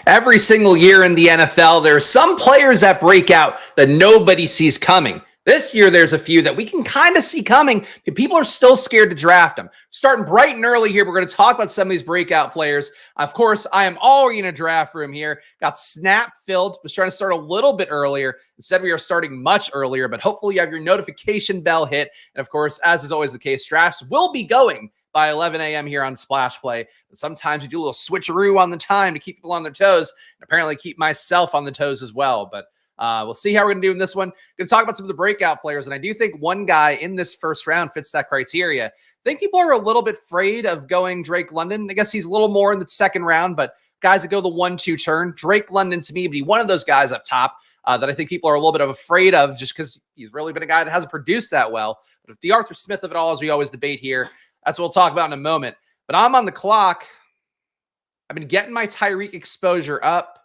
Every single year in the NFL, there are some players that break out that nobody sees coming. This year, there's a few that we can kind of see coming, but people are still scared to draft them. Starting bright and early here, we're going to talk about some of these breakout players. Of course, I am already in a draft room here. Got snap filled. Was trying to start a little bit earlier. Instead, we are starting much earlier, but hopefully you have your notification bell hit. And of course, as is always the case, drafts will be going by 11 a.m. here on Splash Play. But sometimes we do a little switcheroo on the time to keep people on their toes, and apparently keep myself on the toes as well. But we'll see how we're going to do in this one. Going to talk about some of the breakout players, and I do think one guy in this first round fits that criteria. I think people are a little bit afraid of going Drake London. I guess he's a little more in the second round, but guys that go the 1-2 turn, Drake London to me would be one of those guys up top that I think people are a little bit afraid of just because he's really been a guy that hasn't produced that well. But if the Arthur Smith of it all, as we always debate here, that's what we'll talk about in a moment. But I'm on the clock. I've been getting my Tyreek exposure up.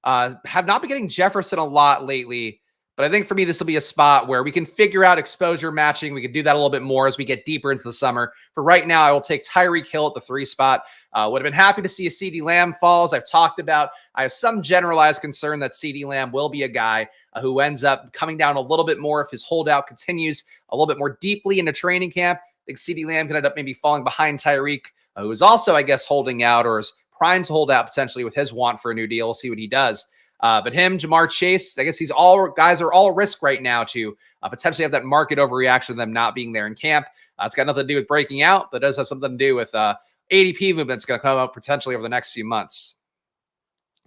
Have not been getting Jefferson a lot lately. But I think for me, this will be a spot where we can figure out exposure matching. We can do that a little bit more as we get deeper into the summer. For right now, I will take Tyreek Hill at the 3 spot. Would have been happy to see a CeeDee Lamb fall, as I've talked about. I have some generalized concern that CeeDee Lamb will be a guy who ends up coming down a little bit more if his holdout continues a little bit more deeply into training camp. I think CeeDee Lamb could end up maybe falling behind Tyreek, who is also, I guess, holding out or is primed to hold out potentially with his want for a new deal. We'll see what he does. But him, Jamar Chase, I guess guys are all risk right now to potentially have that market overreaction of them not being there in camp. It's got nothing to do with breaking out, but it does have something to do with ADP movements going to come up potentially over the next few months.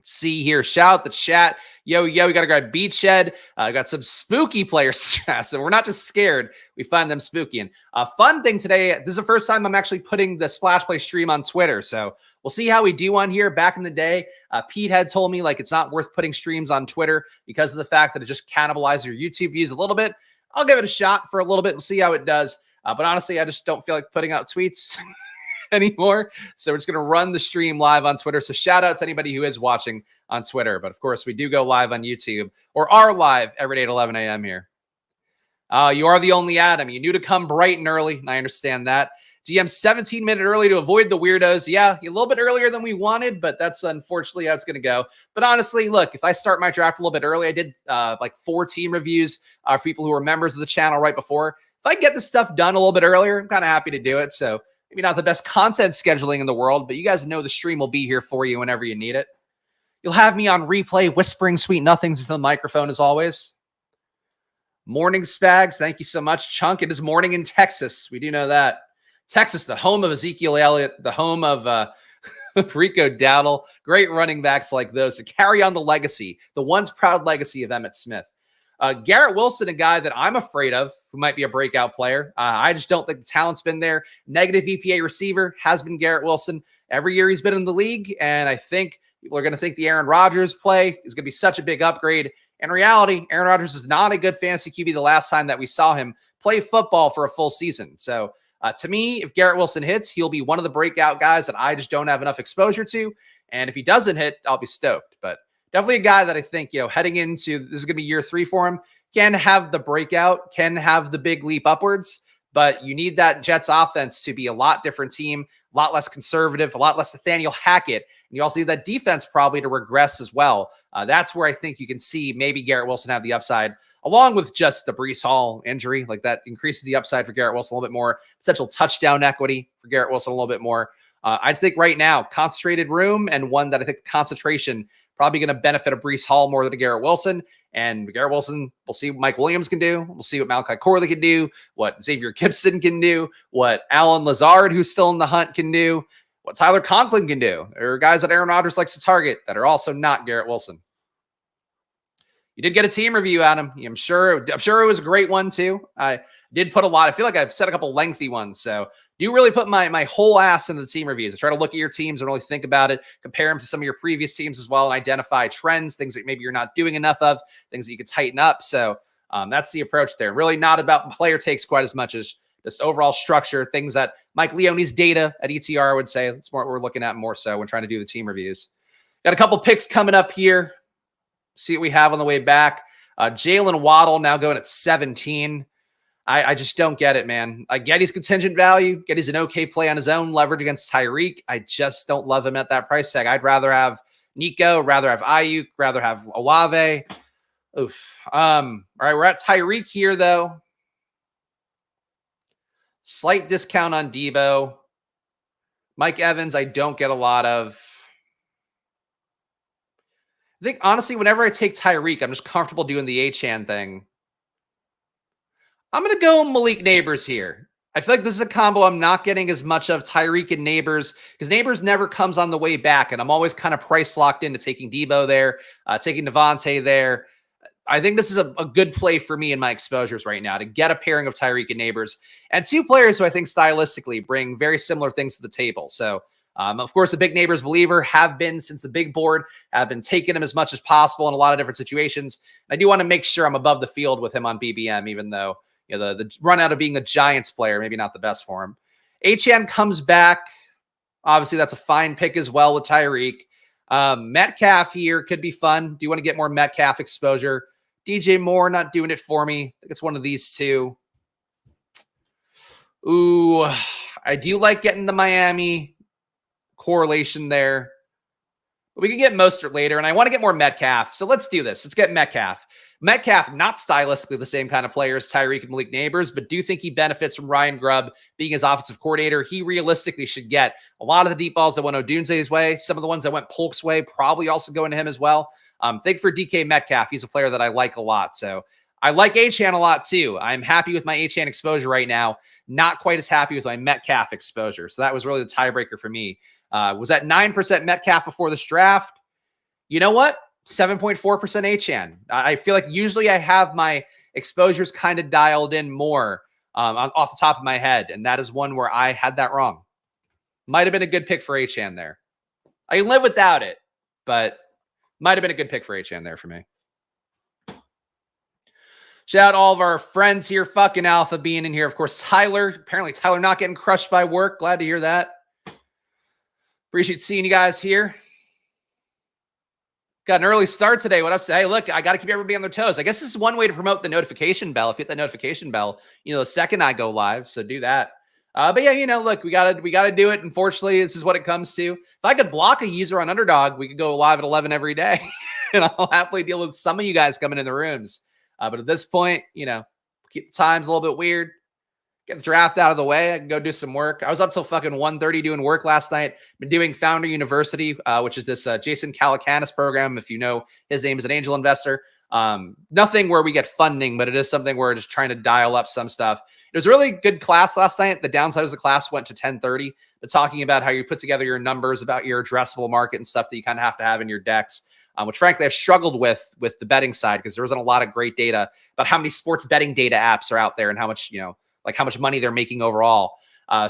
See here, shout out the chat. Yo, we got a guy Beachhead. Got some spooky players, so we're not just scared. We find them spooky. And a fun thing today, this is the first time I'm actually putting the Splash Play stream on Twitter, so we'll see how we do on here. Back in the day, Pete had told me like it's not worth putting streams on Twitter because of the fact that it just cannibalizes your YouTube views a little bit. I'll give it a shot for a little bit. We'll see how it does. But honestly, I just don't feel like putting out tweets anymore. So we're just going to run the stream live on Twitter. So shout out to anybody who is watching on Twitter. But of course, we do go live on YouTube or are live every day at 11 a.m. here. You are the only Adam. You knew to come bright and early, and I understand that. GM 17 minutes early to avoid the weirdos. Yeah, a little bit earlier than we wanted, but that's unfortunately how it's going to go. But honestly, look, if I start my draft a little bit early, I did like 4 team reviews for people who are members of the channel right before. If I get this stuff done a little bit earlier, I'm kind of happy to do it. So maybe not the best content scheduling in the world, but you guys know the stream will be here for you whenever you need it. You'll have me on replay, whispering sweet nothings into the microphone as always. Morning, Spags. Thank you so much. Chunk, it is morning in Texas. We do know that. Texas, the home of Ezekiel Elliott, the home of Rico Dowdle. Great running backs like those to carry on the legacy, the once proud legacy of Emmitt Smith. Garrett Wilson, a guy that I'm afraid of, who might be a breakout player. I just don't think the talent's been there. Negative EPA receiver has been Garrett Wilson. Every year he's been in the league, and I think people are going to think the Aaron Rodgers play is going to be such a big upgrade. In reality, Aaron Rodgers is not a good fantasy QB the last time that we saw him play football for a full season. So to me, if Garrett Wilson hits, he'll be one of the breakout guys that I just don't have enough exposure to. And if he doesn't hit, I'll be stoked. But definitely a guy that I think, heading into this is going to be year 3 for him, can have the breakout, can have the big leap upwards. But you need that Jets offense to be a lot different team, a lot less conservative, a lot less Nathaniel Hackett. And you also need that defense probably to regress as well. That's where I think you can see maybe Garrett Wilson have the upside, along with just the Breece Hall injury. Like that increases the upside for Garrett Wilson a little bit more, potential touchdown equity for Garrett Wilson a little bit more. I'd think right now, concentrated room and one that I think concentration probably going to benefit a Breece Hall more than a Garrett Wilson. And Garrett Wilson, we'll see what Mike Williams can do. We'll see what Malachi Corley can do, what Xavier Gibson can do, what Alan Lazard, who's still in the hunt, can do, what Tyler Conklin can do. There are guys that Aaron Rodgers likes to target that are also not Garrett Wilson. You did get a team review, Adam. I'm sure it was a great one too. I did put a lot. I feel like I've said a couple lengthy ones. So do really put my whole ass into the team reviews. I try to look at your teams and really think about it, compare them to some of your previous teams as well, and identify trends, things that maybe you're not doing enough of, things that you could tighten up. So that's the approach there. Really not about player takes quite as much as just overall structure, things that Mike Leone's data at ETR would say. It's more what we're looking at more so when trying to do the team reviews. Got a couple picks coming up here. See what we have on the way back. Jalen Waddle now going at 17. I just don't get it, man. I get his contingent value. Getty's an okay play on his own leverage against Tyreek. I just don't love him at that price tag. I'd rather have Nico, rather have Ayuk, rather have Olave. Oof. All right, we're at Tyreek here, though. Slight discount on Debo. Mike Evans, I don't get a lot of. I think, honestly, whenever I take Tyreek, I'm just comfortable doing the Achane thing. I'm going to go Malik Neighbors here. I feel like this is a combo I'm not getting as much of, Tyreek and Neighbors, because Neighbors never comes on the way back, and I'm always kind of price locked into taking Debo there, taking Devontae there. I think this is a good play for me in my exposures right now to get a pairing of Tyreek and Neighbors, and two players who I think stylistically bring very similar things to the table. So, of course, a big Neighbors believer, have been since the big board, have been taking him as much as possible in a lot of different situations. I do want to make sure I'm above the field with him on BBM, even though the run out of being a Giants player, maybe not the best for him. Achane comes back. Obviously, that's a fine pick as well with Tyreek. Metcalf here could be fun. Do you want to get more Metcalf exposure? DJ Moore not doing it for me. I think it's one of these two. Ooh, I do like getting the Miami correlation there. But we can get Mostert later, and I want to get more Metcalf. So let's do this. Let's get Metcalf. Metcalf, not stylistically the same kind of player as Tyreek and Malik Neighbors, but do think he benefits from Ryan Grubb being his offensive coordinator. He realistically should get a lot of the deep balls that went Odunze's way. Some of the ones that went Polk's way probably also going to him as well. Think for DK Metcalf. He's a player that I like a lot. So I like Achane a lot too. I'm happy with my Achane exposure right now. Not quite as happy with my Metcalf exposure. So that was really the tiebreaker for me. Was at 9% Metcalf before this draft. You know what? 7.4% Achane. I feel like usually I have my exposures kind of dialed in more off the top of my head, and that is one where I had that wrong. Might have been a good pick for Achane there. I can live without it, but might have been a good pick for Achane there for me. Shout out all of our friends here. Fucking Alpha being in here. Of course, Tyler. Apparently, Tyler not getting crushed by work. Glad to hear that. Appreciate seeing you guys here. Got an early start today. What up? Hey, look, I got to keep everybody on their toes. I guess this is one way to promote the notification bell. If you hit that notification bell, the second I go live. So do that. But yeah, look, we gotta do it. Unfortunately, this is what it comes to. If I could block a user on Underdog, we could go live at 11 every day, and I'll happily deal with some of you guys coming in the rooms. But at this point, keep the times a little bit weird. Get the draft out of the way. I can go do some work. I was up till fucking 1:30 doing work last night. Been doing Founder University, which is this Jason Calacanis program. If you know, his name is an angel investor. Nothing where we get funding, but it is something where we're just trying to dial up some stuff. It was a really good class last night. The downside is the class went to 10:30, but talking about how you put together your numbers, about your addressable market and stuff that you kind of have in your decks, which frankly I've struggled with the betting side because there wasn't a lot of great data about how many sports betting data apps are out there and how much, like how much money they're making overall.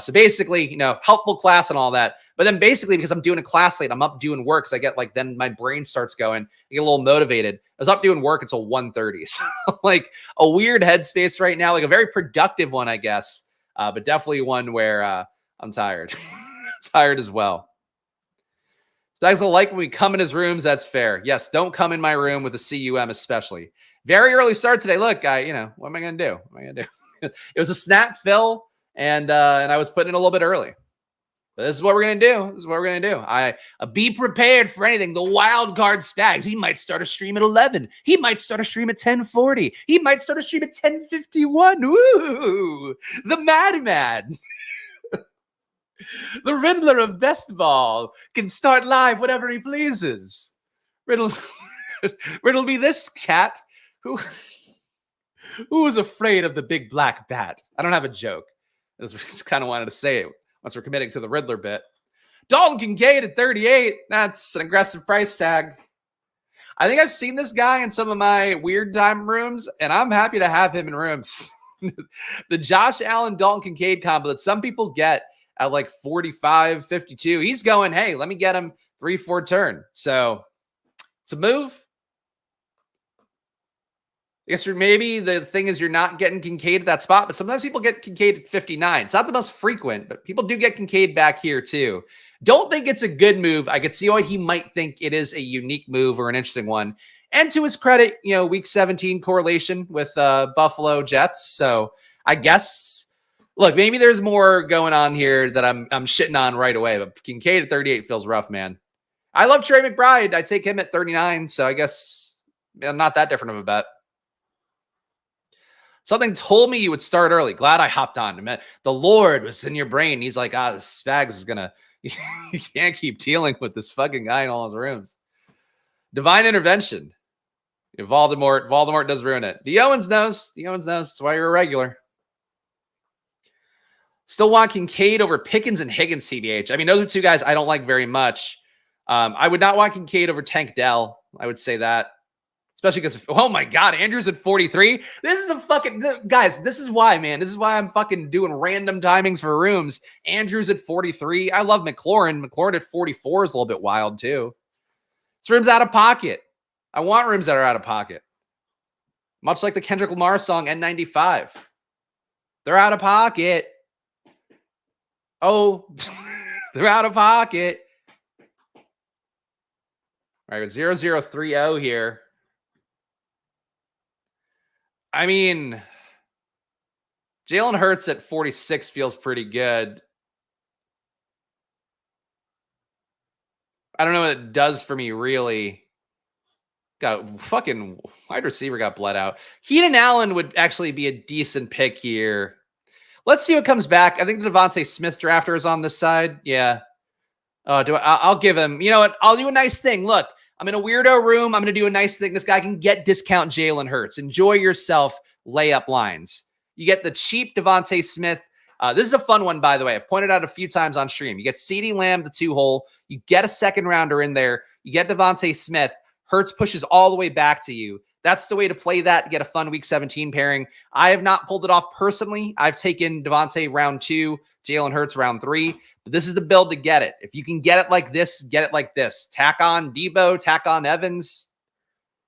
So basically, helpful class and all that. But then basically, because I'm doing a class late, I'm up doing work because I get then my brain starts going. I get a little motivated. I was up doing work until 1:30. So like a weird headspace right now, like a very productive one, I guess. But definitely one where I'm tired. Tired as well. Spags will like when we come in his rooms. That's fair. Yes, don't come in my room with a CUM especially. Very early start today. Look, what am I going to do? What am I going to do? It was a snap fill, and I was putting it a little bit early. But this is what we're going to do. This is what we're going to do. I be prepared for anything. The wild card Spags. He might start a stream at 11. He might start a stream at 10:40. He might start a stream at 10:51. Ooh, the madman. The Riddler of Best Ball can start live whenever he pleases. Riddle be this cat who was afraid of the big black bat. I don't have a joke. I just kind of wanted to say it once we're committing to the Riddler bit. Dalton Kincaid at 38. That's an aggressive price tag. I think I've seen this guy in some of my weird time rooms, and I'm happy to have him in rooms. The Josh Allen, Dalton Kincaid combo that some people get at like 45, 52. He's going, hey, let me get him 3-4 turn. So it's a move. I guess maybe the thing is you're not getting Kincaid at that spot, but sometimes people get Kincaid at 59. It's not the most frequent, but people do get Kincaid back here too. Don't think it's a good move. I could see why he might think it is a unique move or an interesting one. And to his credit, week 17 correlation with Buffalo Jets. So I guess, look, maybe there's more going on here that I'm shitting on right away, but Kincaid at 38 feels rough, man. I love Trey McBride. I take him at 39, so I guess not that different of a bet. Something told me you would start early. Glad I hopped on. The Lord was in your brain. He's like, this Spags is going to, you can't keep dealing with this fucking guy in all his rooms. Divine intervention. Voldemort does ruin it. The Owens knows. That's why you're a regular. Still want Kincaid over Pickens and Higgins, CBH. I mean, those are two guys I don't like very much. I would not want Kincaid over Tank Dell. I would say that. Especially because, oh my God, Andrews at 43. This is a fucking, guys, this is why, man. This is why I'm fucking doing random timings for rooms. Andrews at 43. I love McLaurin. McLaurin at 44 is a little bit wild too. This room's out of pocket. I want rooms that are out of pocket. Much like the Kendrick Lamar song, N95. They're out of pocket. Oh, they're out of pocket. All right, 0030 here. I mean, Jalen Hurts at 46 feels pretty good. I don't know what it does for me, really. Got fucking wide receiver got bled out. Keenan Allen would actually be a decent pick here. Let's see what comes back. I think the Devontae Smith drafter is on this side. Yeah. I'll give him, you know what? I'll do a nice thing. Look, I'm in a weirdo room. I'm going to do a nice thing. This guy can get discount Jalen Hurts. Enjoy yourself layup lines. You get the cheap Devontae Smith. This is a fun one, by the way. I've pointed out a few times on stream. You get CeeDee Lamb, the 2-hole. You get a second rounder in there. You get Devontae Smith. Hurts pushes all the way back to you. That's the way to play that to get a fun Week 17 pairing. I have not pulled it off personally. I've taken Devontae round 2, Jalen Hurts round 3. But this is the build to get it. If you can get it like this, get it like this. Tack on Debo, tack on Evans,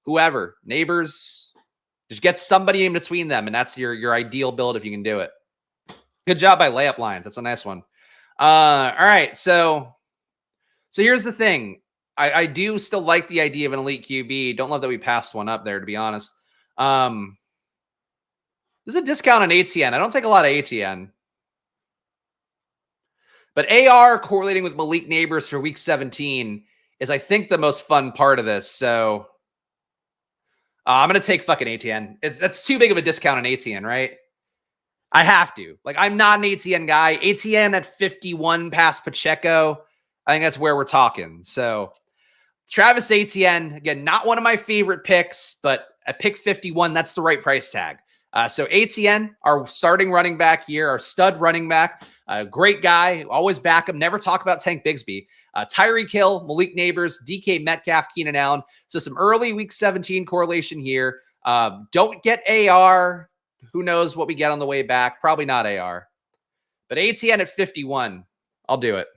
whoever, neighbors. Just get somebody in between them, and that's your ideal build if you can do it. Good job by layup lines. That's a nice one. All right, so here's the thing. I do still like the idea of an elite QB. Don't love that we passed one up there, to be honest. There's a discount on ATN. I don't take a lot of ATN. But AR correlating with Malik Neighbors for Week 17 is, I think, the most fun part of this. So I'm going to take fucking ATN. That's too big of a discount on ATN, right? I have to. Like, I'm not an ATN guy. ATN at 51 past Pacheco. I think that's where we're talking. So Travis Etienne, again, not one of my favorite picks, but at pick 51, that's the right price tag. So Etienne, our starting running back here, our stud running back, great guy, always back him, never talk about Tank Bigsby. Tyreek Hill, Malik Neighbors, DK Metcalf, Keenan Allen. So some early Week 17 correlation here. Don't get AR. Who knows what we get on the way back? Probably not AR. But Etienne at 51, I'll do it.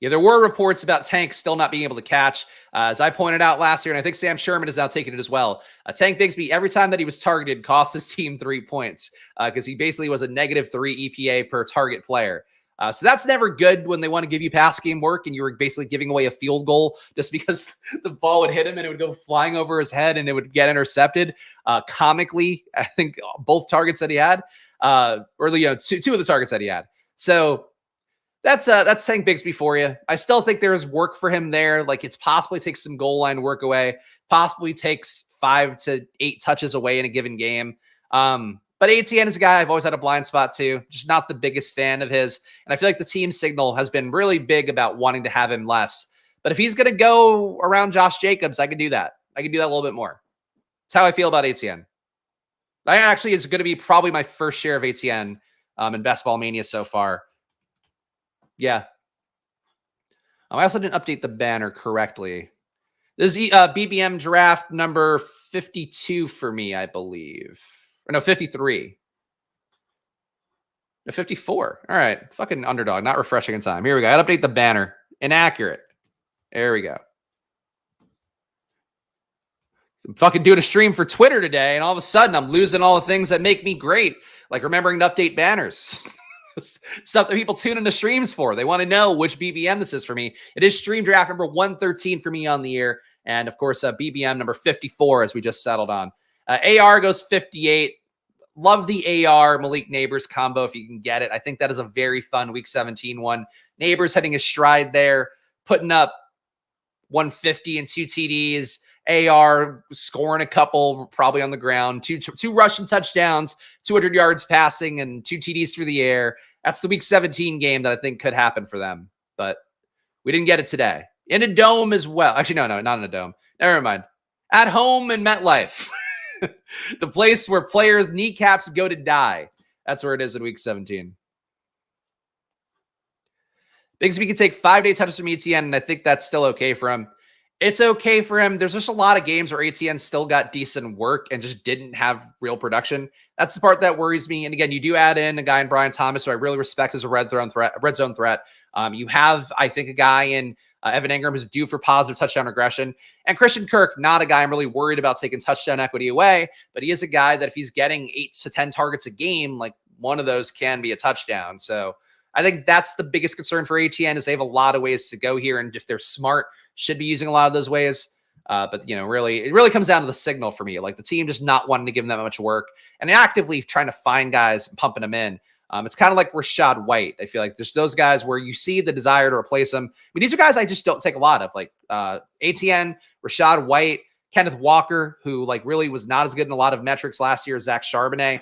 Yeah, there were reports about Tank still not being able to catch. As I pointed out last year, and I think Sam Sherman is now taking it as well. Tank Bigsby, every time that he was targeted, cost his team 3 points because he basically was a -3 EPA per target player. So that's never good when they want to give you pass game work and you were basically giving away a field goal just because the ball would hit him and it would go flying over his head and it would get intercepted. Comically, I think both targets that he had, or two of the targets that he had. So that's Tank Bigsby for you. I still think there's work for him there. Like, it's possibly takes some goal line work away, possibly takes 5 to 8 touches away in a given game. But ATN is a guy I've always had a blind spot to, just not the biggest fan of his. And I feel like the team signal has been really big about wanting to have him less. But if he's going to go around Josh Jacobs, I can do that. I can do that a little bit more. That's how I feel about ATN. I actually is going to be probably my first share of ATN in Best Ball Mania so far. Yeah. I also didn't update the banner correctly. This is BBM draft number 52 for me, I believe. Or no, 53. No, 54. All right. Fucking Underdog. Not refreshing in time. Here we go. I gotta update the banner. Inaccurate. There we go. I'm fucking doing a stream for Twitter today, and all of a sudden I'm losing all the things that make me great, like remembering to update banners. Stuff that people tune into streams for. They want to know which BBM this is for me. It is stream draft number 113 for me on the year. And of course, BBM number 54, as we just settled on. AR goes 58. Love the AR Malik Neighbors combo if you can get it. I think that is a very fun Week 17 one. Neighbors hitting his stride there. putting up 150 and 2 TDs. AR scoring a couple probably on the ground, two rushing touchdowns, 200 yards passing, and 2 TDs through the air. That's the week 17 game that I think could happen for them. But we didn't get it today. In a dome as well. Actually, no, not in a dome. Never mind. At home in MetLife. The place where players' kneecaps go to die. That's where it is in week 17. Bigsby can take 5-day touches from ETN, and I think that's still okay for him. It's okay for him. There's just a lot of games where ATN still got decent work and just didn't have real production. That's the part that worries me. And again, you do add in a guy in Brian Thomas, who I really respect as a red zone threat. You have, I think, a guy in Evan Ingram who's due for positive touchdown regression. And Christian Kirk, not a guy I'm really worried about taking touchdown equity away, but he is a guy that if he's getting 8 to 10 targets a game, like one of those can be a touchdown. So I think that's the biggest concern for ATN is they have a lot of ways to go here. And if they're smart, should be using a lot of those ways. But, it really comes down to the signal for me. Like the team just not wanting to give them that much work and actively trying to find guys and pumping them in. It's kind of like Rashad White. I feel like there's those guys where you see the desire to replace them. But these are guys I just don't take a lot of, like ATN, Rashad White, Kenneth Walker, who like really was not as good in a lot of metrics last year, Zach Charbonnet.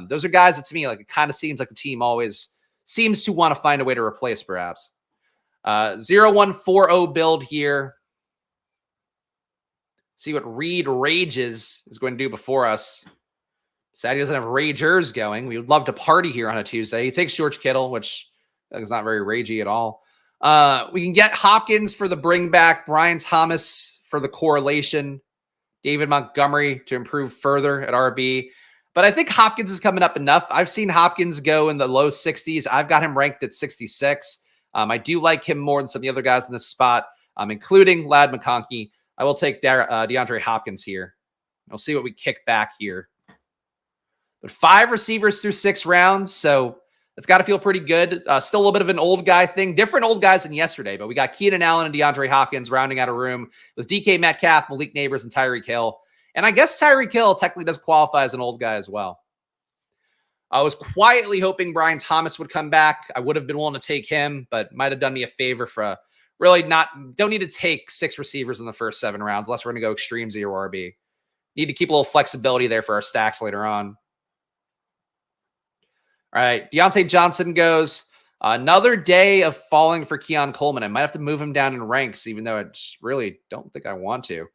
Those are guys that to me, like it kind of seems like the team always seems to want to find a way to replace perhaps. 0140 build here. See what Reed Rages is going to do before us. Sad he doesn't have Ragers going. We would love to party here on a Tuesday. He takes George Kittle, which is not very ragey at all. We can get Hopkins for the bring back, Brian Thomas for the correlation, David Montgomery to improve further at RB. But I think Hopkins is coming up enough. I've seen Hopkins go in the low 60s. I've got him ranked at 66. I do like him more than some of the other guys in this spot, including Ladd McConkey. I will take DeAndre Hopkins here. We'll see what we kick back here. But 5 receivers through 6 rounds, so it's got to feel pretty good. Still a little bit of an old guy thing. Different old guys than yesterday, but we got Keenan Allen and DeAndre Hopkins rounding out a room with DK Metcalf, Malik Neighbors, and Tyreek Hill. And I guess Tyreek Hill technically does qualify as an old guy as well. I was quietly hoping Brian Thomas would come back. I would have been willing to take him, but might have done me a favor for really don't need to take 6 receivers in the first 7 rounds unless we're going to go extreme 0 RB. Need to keep a little flexibility there for our stacks later on. All right, Deontay Johnson goes. Another day of falling for Keon Coleman. I might have to move him down in ranks, even though I really don't think I want to.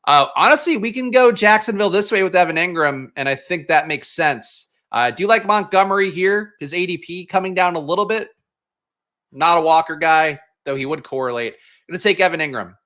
Honestly, we can go Jacksonville this way with Evan Ingram, and I think that makes sense. I do like Montgomery here. His ADP coming down a little bit. Not a Walker guy, though he would correlate. I'm going to take Evan Ingram.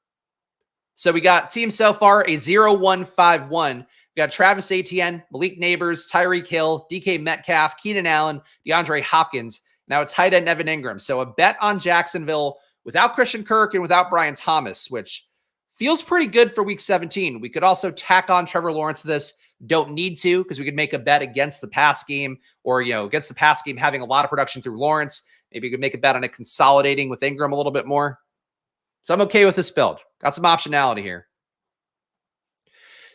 So we got team so far, a 0-1-5-1. We got Travis Etienne, Malik Neighbors, Tyreek Hill, DK Metcalf, Keenan Allen, DeAndre Hopkins. Now a tight end Evan Ingram. So a bet on Jacksonville without Christian Kirk and without Brian Thomas, which feels pretty good for week 17. We could also tack on Trevor Lawrence to this. Don't need to, because we could make a bet against the pass game or, against the pass game having a lot of production through Lawrence. Maybe you could make a bet on it consolidating with Ingram a little bit more. So I'm okay with this build. Got some optionality here.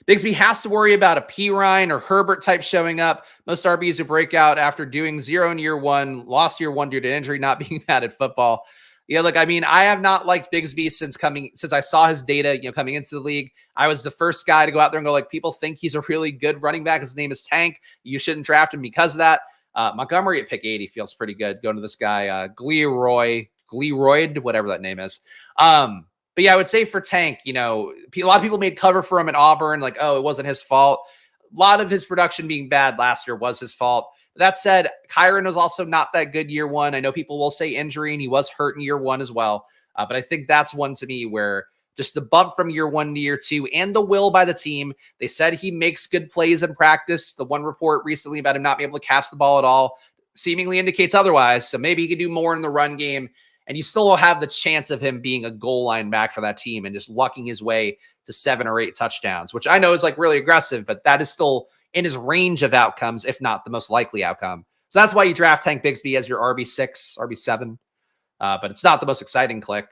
Bigsby has to worry about a Pirine or Herbert type showing up. Most RBs who break out after doing 0 in year 1, lost year 1 due to injury, not being bad at football. Yeah, look, I mean, I have not liked Bigsby since I saw his data, coming into the league. I was the first guy to go out there and go, like, people think he's a really good running back. His name is Tank. You shouldn't draft him because of that. Montgomery at pick 80 feels pretty good. Going to this guy, Gleroyd, whatever that name is. But yeah, I would say for Tank, a lot of people made cover for him at Auburn, like, oh, it wasn't his fault. A lot of his production being bad last year was his fault. That said, Kyron was also not that good year 1. I know people will say injury, and he was hurt in year 1 as well. But I think that's one to me where just the bump from year 1 to year 2 and the will by the team. They said he makes good plays in practice. The one report recently about him not being able to catch the ball at all seemingly indicates otherwise. So maybe he could do more in the run game. And you still have the chance of him being a goal line back for that team and just lucking his way to 7 or 8 touchdowns, which I know is like really aggressive, but that is still in his range of outcomes, if not the most likely outcome. So that's why you draft Tank Bigsby as your RB6, RB7. But it's not the most exciting click.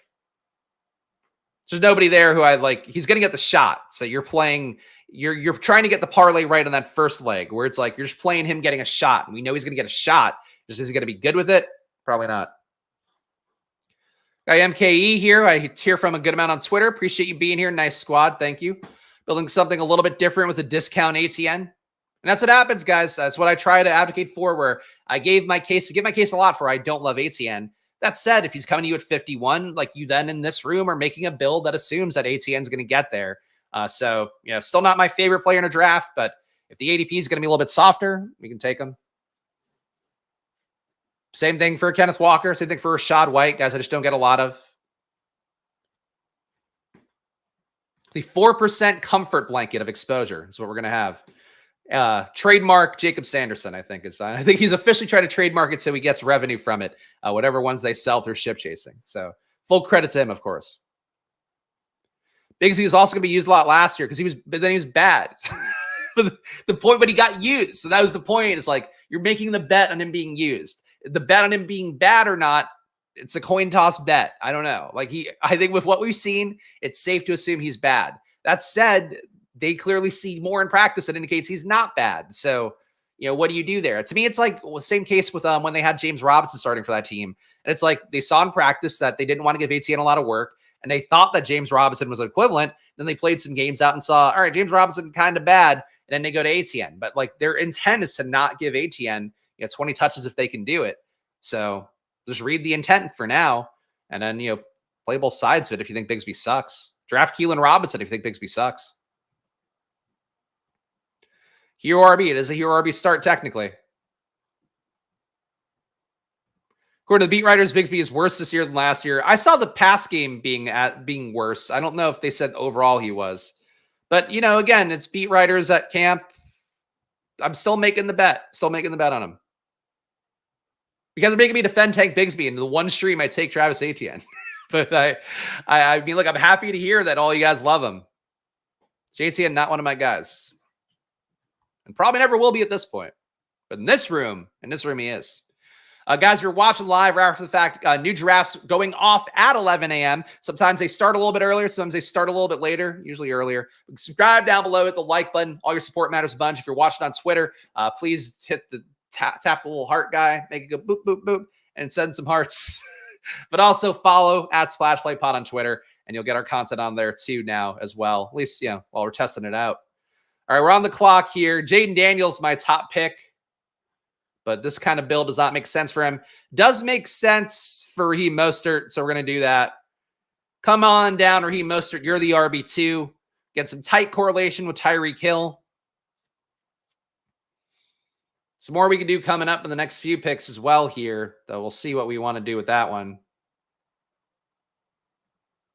There's nobody there who I like. He's going to get the shot. So you're trying to get the parlay right on that first leg where it's like you're just playing him getting a shot. And we know he's going to get a shot. Just is he going to be good with it? Probably not. Got MKE here. I hear from a good amount on Twitter. Appreciate you being here. Nice squad. Thank you. Building something a little bit different with a discount ATN. And that's what happens, guys. That's what I try to advocate for, where I give my case a lot for I don't love ATN. That said, if he's coming to you at 51, like you then in this room are making a build that assumes that ATN is going to get there. So, still not my favorite player in a draft, but if the ADP is going to be a little bit softer, we can take him. Same thing for Kenneth Walker. Same thing for Rashad White. Guys, I just don't get a lot of. The 4% comfort blanket of exposure is what we're going to have. Trademark Jacob Sanderson, I think. I think he's officially trying to trademark it so he gets revenue from it, whatever ones they sell through ship chasing. So full credit to him, of course. Bigsby was also going to be used a lot last year because he was bad. The point, but he got used. So that was the point. It's like you're making the bet on him being used. The bet on him being bad or not, it's a coin toss bet. I don't know. I think with what we've seen, it's safe to assume he's bad. That said, they clearly see more in practice that indicates he's not bad. So, what do you do there? To me, it's like the same case with when they had James Robinson starting for that team. And it's like they saw in practice that they didn't want to give ATN a lot of work. And they thought that James Robinson was equivalent. Then they played some games out and saw, all right, James Robinson kind of bad. And then they go to ATN. But their intent is to not give ATN 20 touches if they can do it. So just read the intent for now. And then, play both sides of it if you think Bigsby sucks. Draft Keelan Robinson if you think Bigsby sucks. Hero RB. It is a Hero RB start technically. According to the beat writers, Bigsby is worse this year than last year. I saw the pass game being worse. I don't know if they said overall he was. But, again, it's beat writers at camp. I'm still making the bet. On him. Because they're making me defend Tank Bigsby. In the one stream, I take Travis Etienne. But I mean, look, I'm happy to hear that all you guys love him. Etienne, not one of my guys. And probably never will be at this point. But in this room he is. Guys, if you're watching live right after the fact, new drafts going off at 11 a.m. Sometimes they start a little bit earlier. Sometimes they start a little bit later, usually earlier. Subscribe down below, hit the like button. All your support matters a bunch. If you're watching on Twitter, please hit the tap the little heart guy, make it go boop, boop, boop, and send some hearts. But also follow at SplashPlayPod on Twitter, and you'll get our content on there too now as well. At least, while we're testing it out. All right, we're on the clock here. Jaden Daniels, my top pick. But this kind of build does not make sense for him. Does make sense for Raheem Mostert, so we're going to do that. Come on down, Raheem Mostert. You're the RB2. Get some tight correlation with Tyreek Hill. Some more we can do coming up in the next few picks as well here, though we'll see what we want to do with that one.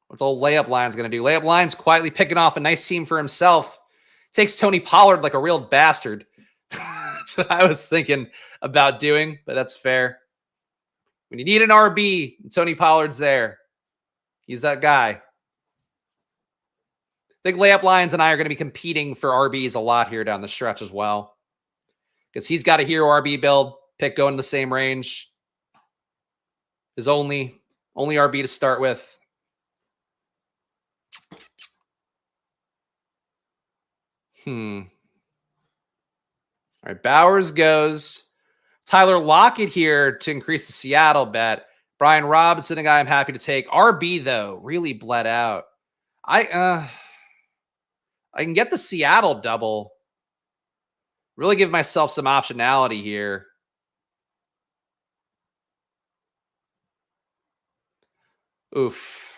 What's old Layup Line's going to do? Layup Line's quietly picking off a nice team for himself. Takes Tony Pollard like a real bastard. That's what I was thinking about doing, but that's fair. When you need an RB, Tony Pollard's there. He's that guy. I think Layup Lions and I are going to be competing for RBs a lot here down the stretch as well. Because he's got a hero RB build, pick going in the same range. His only RB to start with. All right, Bowers goes. Tyler Lockett here to increase the Seattle bet. Brian Robinson, a guy I'm happy to take. RB, though, really bled out. I can get the Seattle double. Really give myself some optionality here. Oof.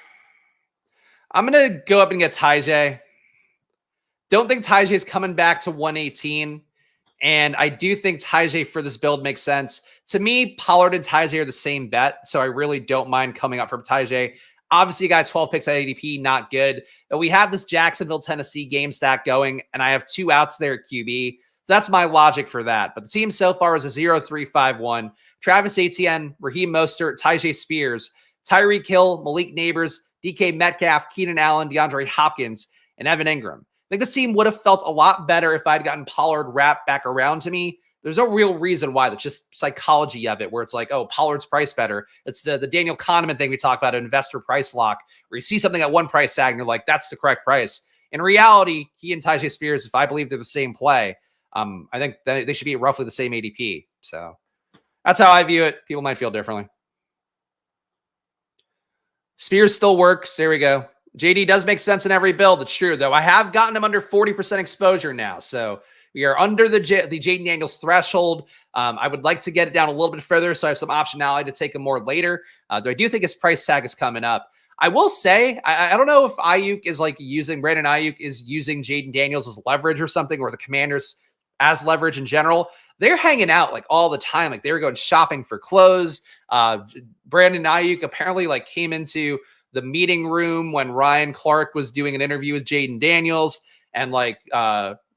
I'm going to go up and get Tyjae. Don't think Tyjae is coming back to 118. And I do think Tyjae for this build makes sense. To me, Pollard and Tyjae are the same bet, so I really don't mind coming up from Tyjae. Obviously, you got 12 picks at ADP, not good. But we have this Jacksonville, Tennessee game stack going, and I have 2 outs there at QB. That's my logic for that. But the team so far is a 0-3-5-1. Travis Etienne, Raheem Mostert, Tyjae Spears, Tyreek Hill, Malik Neighbors, DK Metcalf, Keenan Allen, DeAndre Hopkins, and Evan Ingram. I think this team would have felt a lot better if I'd gotten Pollard wrapped back around to me. There's no real reason why. That's just psychology of it, where it's like, oh, Pollard's price better. It's the Daniel Kahneman thing we talk about, investor price lock, where you see something at one price tag and you're like, that's the correct price. In reality, he and Tyjae Spears, if I believe they're the same play, I think that they should be roughly the same ADP. So that's how I view it. People might feel differently. Spears still works. There we go. JD does make sense in every build. It's true, though. I have gotten him under 40% exposure now. So we are under the Jaden Daniels threshold. I would like to get it down a little bit further, so I have some optionality to take him more later. Though I do think his price tag is coming up. I will say, I don't know if Ayuk is like Brandon Ayuk is using Jaden Daniels as leverage or something, or the Commanders as leverage in general. They're hanging out like all the time. Like they were going shopping for clothes. Brandon Ayuk apparently like came into the meeting room when Ryan Clark was doing an interview with Jaden Daniels, and like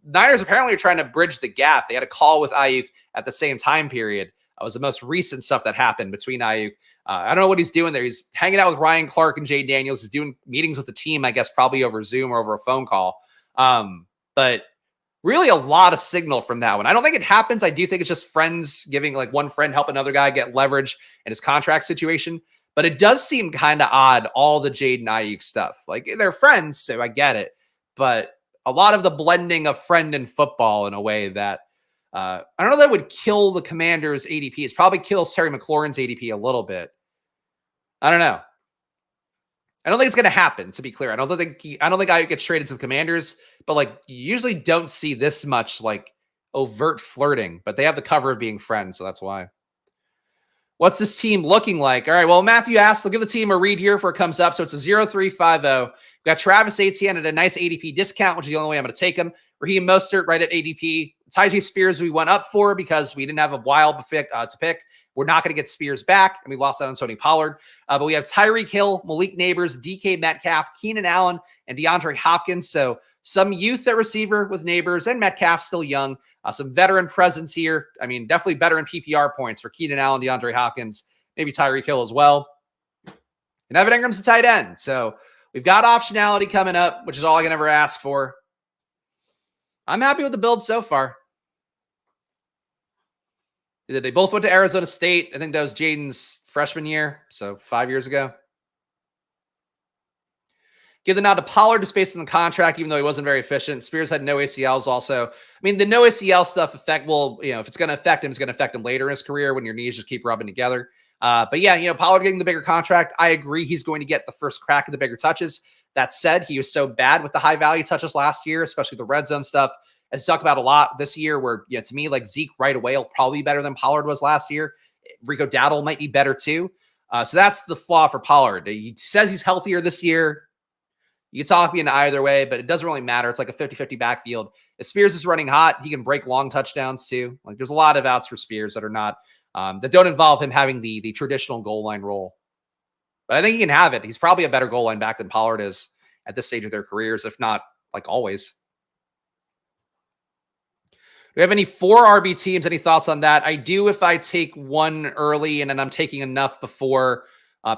Niners apparently are trying to bridge the gap. They had a call with Ayuk at the same time period. It was the most recent stuff that happened between Ayuk. I don't know what he's doing there. He's hanging out with Ryan Clark and Jaden Daniels. He's doing meetings with the team, I guess, probably over Zoom or over a phone call. But really a lot of signal from that one. I don't think it happens. I do think it's just friends giving, like one friend help another guy get leverage in his contract situation. But it does seem kind of odd, all the Jaden Ayuk stuff. Like they're friends, so I get it. But a lot of the blending of friend and football in a way that I don't know that would kill the Commanders' ADP. It's probably kills Terry McLaurin's ADP a little bit. I don't know. I don't think it's going to happen, to be clear. I don't think Ayuk gets traded to the Commanders, but like you usually don't see this much like overt flirting, but they have the cover of being friends, so that's why. What's this team looking like? All right, well, Matthew asked, I'll give the team a read here before it comes up. So it's a 0-3-5-0. We've got Travis Etienne at a nice ADP discount, which is the only way I'm going to take him. Raheem Mostert right at ADP. Tyjae Spears we went up for because we didn't have a while to pick. We're not going to get Spears back, and we lost out on Tony Pollard. But we have Tyreek Hill, Malik Neighbors, DK Metcalf, Keenan Allen, and DeAndre Hopkins. So some youth at receiver with Neighbors and Metcalf still young. Some veteran presence here. I mean, definitely better in PPR points for Keenan Allen, DeAndre Hopkins, maybe Tyreek Hill as well. And Evan Ingram's a tight end. So we've got optionality coming up, which is all I can ever ask for. I'm happy with the build so far. They both went to Arizona State. I think that was Jaden's freshman year, so 5 years ago. Give the nod to Pollard to space in the contract, even though he wasn't very efficient. Spears had no ACLs also. I mean, the no ACL stuff if it's going to affect him, it's going to affect him later in his career when your knees just keep rubbing together. But yeah, Pollard getting the bigger contract. I agree he's going to get the first crack at the bigger touches. That said, he was so bad with the high value touches last year, especially the red zone stuff. As talked about a lot this year, where to me, like Zeke right away will probably be better than Pollard was last year. Rico Dowdle might be better too. So that's the flaw for Pollard. He says he's healthier this year. You can talk me into either way, but it doesn't really matter. It's like a 50-50 backfield. If Spears is running hot, he can break long touchdowns too. Like there's a lot of outs for Spears that are not that don't involve him having the traditional goal line role. But I think he can have it. He's probably a better goal line back than Pollard is at this stage of their careers, if not like always. Do we have any 4 RB teams? Any thoughts on that? I do if I take one early and then I'm taking enough before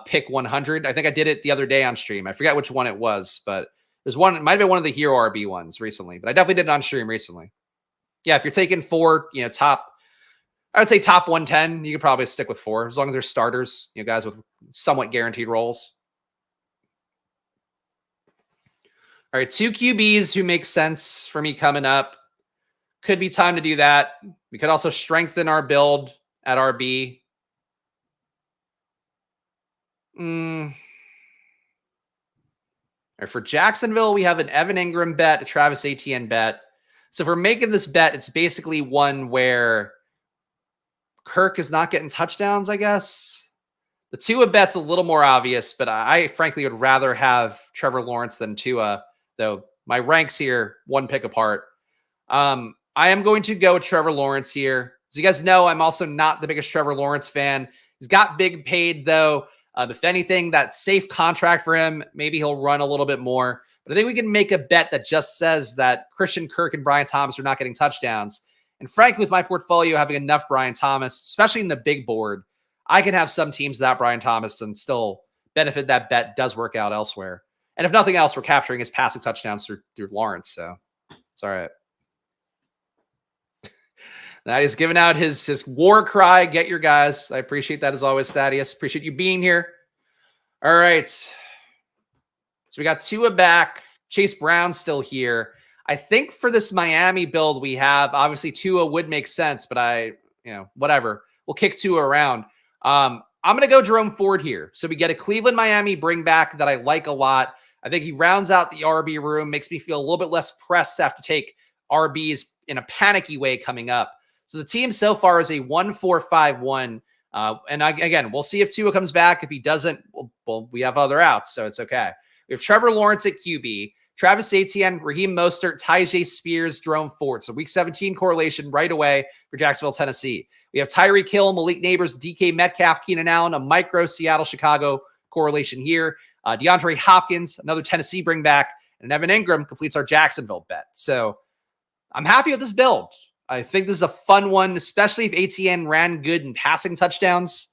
pick 100. I think I did it the other day on stream. I forget which one it was, but there's one. It might have been one of the Hero RB ones recently, but I definitely did it on stream recently. Yeah, if you're taking 4, I would say top 110, you could probably stick with 4 as long as they're starters, guys with somewhat guaranteed roles. All right, 2 QBs who make sense for me coming up. Could be time to do that. We could also strengthen our build at RB. All right, for Jacksonville, we have an Evan Ingram bet, a Travis Etienne bet. So if we're making this bet, it's basically one where Kirk is not getting touchdowns, I guess. The Tua bet's a little more obvious, but I frankly would rather have Trevor Lawrence than Tua, though my ranks here, 1 pick apart. I am going to go with Trevor Lawrence here. As you guys know, I'm also not the biggest Trevor Lawrence fan. He's got big paid, though. If anything, that safe contract for him, maybe he'll run a little bit more. But I think we can make a bet that just says that Christian Kirk and Brian Thomas are not getting touchdowns. And frankly, with my portfolio having enough Brian Thomas, especially in the big board, I can have some teams without Brian Thomas and still benefit that bet does work out elsewhere. And if nothing else, we're capturing his passing touchdowns through Lawrence. So it's all right. That is giving out his war cry. Get your guys. I appreciate that as always, Thaddeus. Appreciate you being here. All right. So we got Tua back. Chase Brown still here. I think for this Miami build we have, obviously Tua would make sense, but whatever. We'll kick Tua around. I'm going to go Jerome Ford here. So we get a Cleveland, Miami bring back that I like a lot. I think he rounds out the RB room, makes me feel a little bit less pressed to have to take RBs in a panicky way coming up. So the team so far is a 1-4-5-1. Again, we'll see if Tua comes back. If he doesn't, well, we have other outs, so it's okay. We have Trevor Lawrence at QB, Travis Etienne, Raheem Mostert, Tyjae Spears, Jerome Ford. So week 17 correlation right away for Jacksonville, Tennessee. We have Tyreek Hill, Malik Neighbors, DK Metcalf, Keenan Allen, a micro Seattle, Chicago correlation here. DeAndre Hopkins, another Tennessee bring back, and Evan Ingram completes our Jacksonville bet. So I'm happy with this build. I think this is a fun one, especially if Etienne ran good in passing touchdowns.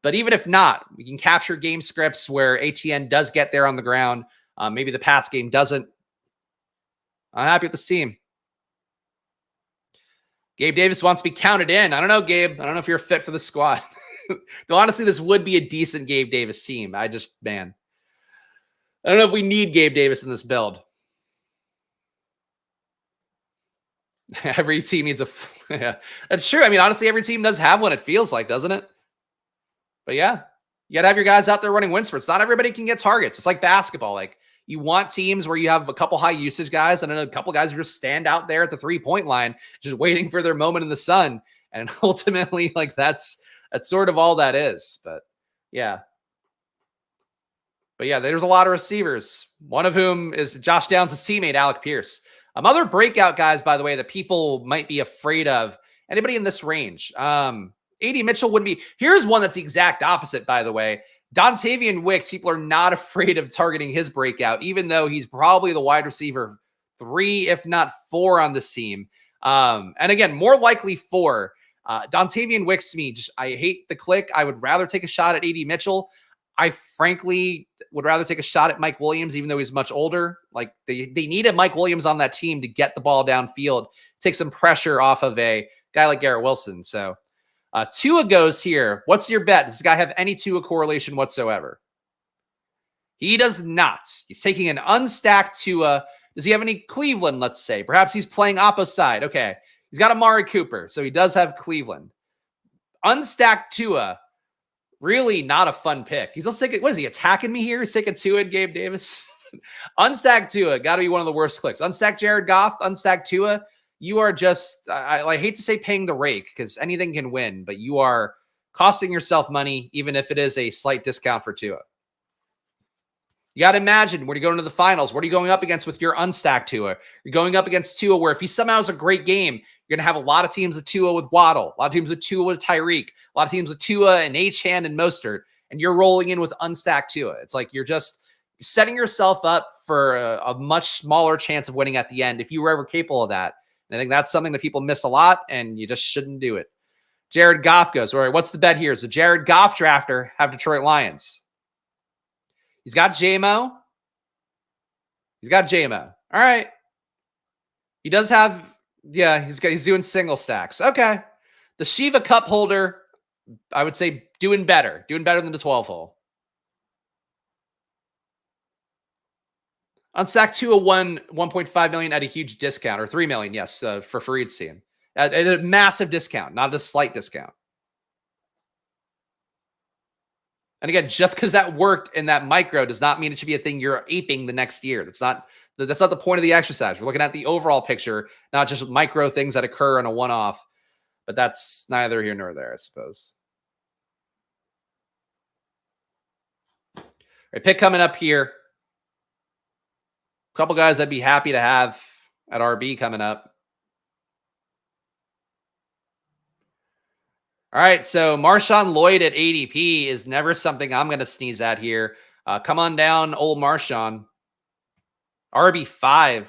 But even if not, we can capture game scripts where Etienne does get there on the ground. Maybe the pass game doesn't. I'm happy with this team. Gabe Davis wants to be counted in. I don't know, Gabe. I don't know if you're fit for the squad. Though honestly, this would be a decent Gabe Davis team. I don't know if we need Gabe Davis in this build. Every team needs yeah, that's true. I mean, honestly, every team does have one, it feels like, doesn't it? But yeah, you got to have your guys out there running wind spurts. Not everybody can get targets. It's like basketball. Like, you want teams where you have a couple high usage guys and then a couple guys who just stand out there at the 3-point line, just waiting for their moment in the sun. And ultimately, like, that's sort of all that is. But yeah, there's a lot of receivers, one of whom is Josh Downs' teammate, Alec Pierce. Other breakout guys, by the way, that people might be afraid of. Anybody in this range? A.D. Mitchell wouldn't be. Here's one that's the exact opposite, by the way. Dontavian Wicks, people are not afraid of targeting his breakout, even though he's probably the wide receiver 3, if not 4 on this team. And again, more likely 4. Dontavian Wicks to me, I hate the click. I would rather take a shot at A.D. Mitchell. I frankly would rather take a shot at Mike Williams, even though he's much older. Like, they needed Mike Williams on that team to get the ball downfield, take some pressure off of a guy like Garrett Wilson. So Tua goes here. What's your bet? Does this guy have any Tua correlation whatsoever? He does not. He's taking an unstacked Tua. Does he have any Cleveland, let's say? Perhaps he's playing opposite side. Okay. He's got Amari Cooper, so he does have Cleveland. Unstacked Tua. Really not a fun pick. He's also taking, what is he, attacking me here? He's taking Tua and Gabe Davis. Unstacked Tua, got to be one of the worst clicks. Unstacked Jared Goff, unstacked Tua. You are just, I hate to say paying the rake because anything can win, but you are costing yourself money, even if it is a slight discount for Tua. You got to imagine when you go into the finals, what are you going up against with your unstacked Tua? You're going up against Tua where if he somehow has a great game, you're going to have a lot of teams with Tua with Waddle, a lot of teams with Tua with Tyreek, a lot of teams with Tua and Achane and Mostert, and you're rolling in with unstacked Tua. It's like you're just setting yourself up for a much smaller chance of winning at the end if you were ever capable of that. And I think that's something that people miss a lot, and you just shouldn't do it. Jared Goff goes, all right, what's the bet here? So Jared Goff drafter have Detroit Lions. He's got JMO. All right. He does have, yeah, he's doing single stacks. Okay. The Shiva Cup holder, I would say doing better than the 12 hole. Unstacked 1.5 million at a huge discount, or 3 million, yes, for Fareed's team. At a massive discount, not a slight discount. And again, just because that worked in that micro does not mean it should be a thing you're aping the next year. That's not the point of the exercise. We're looking at the overall picture, not just micro things that occur in a one-off. But that's neither here nor there, I suppose. All right, pick coming up here. A couple guys I'd be happy to have at RB coming up. All right, so Marshawn Lloyd at ADP is never something I'm going to sneeze at here. Come on down, old Marshawn. RB5.